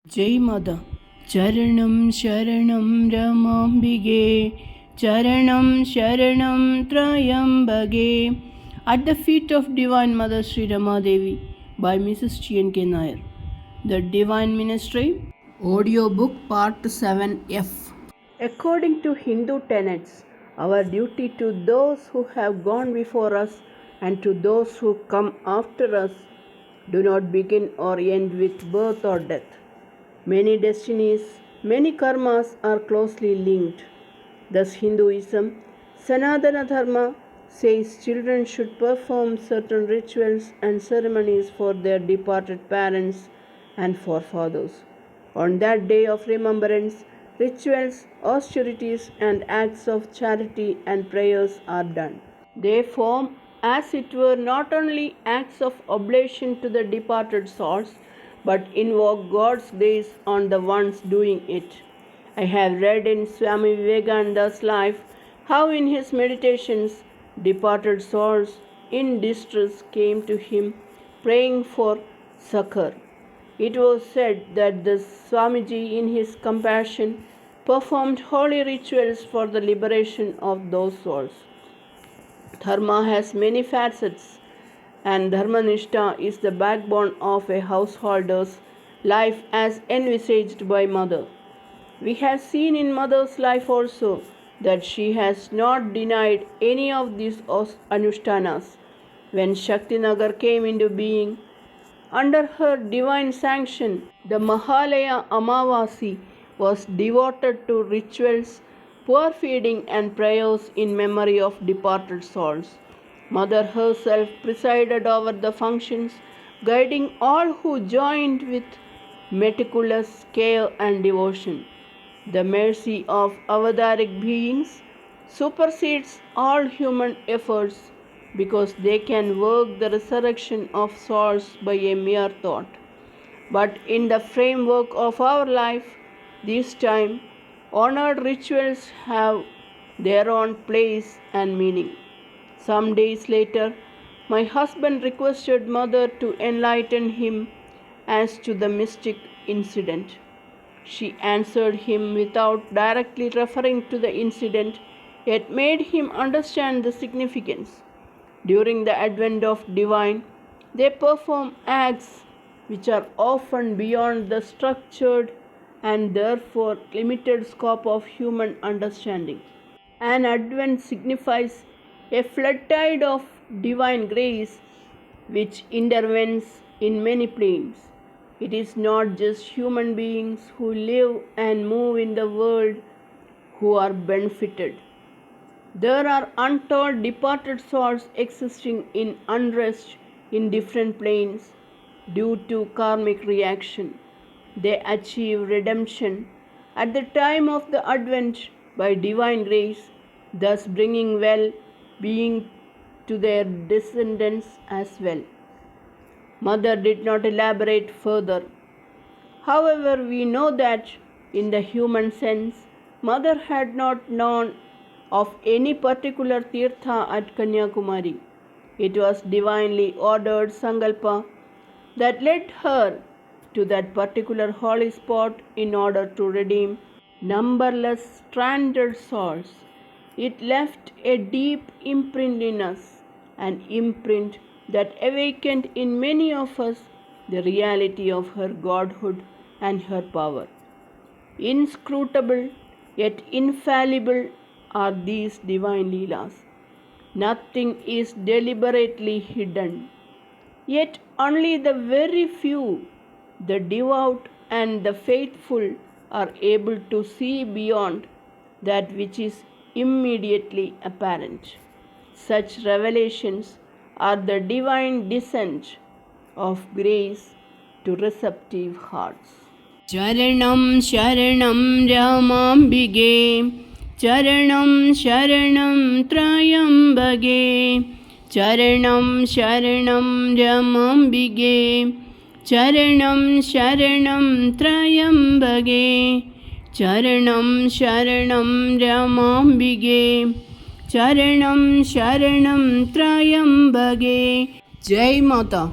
Jai Mother. Charanam Sharanam Ramambige, Charanam Sharanam Trayambage. At the feet of Divine Mother Sree Ramadevi by Mrs. T.N.K Nair. The Divine Ministry Audiobook Part-7 F. According to Hindu tenets, our duty to those who have gone before us and to those who come after us do not begin or end with birth or death. Many destinies, many karmas are closely linked. Thus, Hinduism, Sanatana Dharma, says children should perform certain rituals and ceremonies for their departed parents and forefathers. On that day of remembrance, rituals, austerities, and acts of charity and prayers are done. They form, as it were, not only acts of oblation to the departed souls, but invoke God's grace on the ones doing it. I have read in Swami Vivekananda's life how in his meditations departed souls in distress came to him praying for succor. It was said that the Swamiji in his compassion performed holy rituals for the liberation of those souls. Dharma has many facets, and Dharmanishta is the backbone of a householder's life as envisaged by Mother. We have seen in Mother's life also that she has not denied any of these anushtanas. When Shaktinagar came into being, under her divine sanction, the Mahalaya Amavasi was devoted to rituals, poor feeding, and prayers in memory of departed souls. Mother herself presided over the functions, guiding all who joined with meticulous care and devotion. The mercy of avadaric beings supersedes all human efforts because they can work the resurrection of souls by a mere thought. But in the framework of our life, this time, honored rituals have their own place and meaning. Some days later, my husband requested Mother to enlighten him as to the mystic incident. She answered him without directly referring to the incident, yet made him understand the significance. During the advent of Divine, they perform acts which are often beyond the structured and therefore limited scope of human understanding. An advent signifies a flood tide of divine grace which intervenes in many planes. It is not just human beings who live and move in the world who are benefited. There are untold departed souls existing in unrest in different planes due to karmic reaction. They achieve redemption at the time of the advent by divine grace, thus bringing well-being to their descendants as well. Mother did not elaborate further. However, we know that in the human sense, Mother had not known of any particular tirtha at Kanyakumari. It was divinely ordered Sankalpa that led her to that particular holy spot in order to redeem numberless stranded souls. It left a deep imprint in us, an imprint that awakened in many of us the reality of her godhood and her power. Inscrutable yet infallible are these divine leelas. Nothing is deliberately hidden. Yet only the very few, the devout and the faithful, are able to see beyond that which is immediately apparent. Such revelations are the divine descent of grace to receptive hearts. Charanam Sharanam Ramambige, Charanam Sharanam Trayambage, Charanam Sharanam Ramambige, Charanam Sharanam Trayambage, Charanam Sharanam Ramambige, Charanam Sharanam Trayambage. Jai Mata.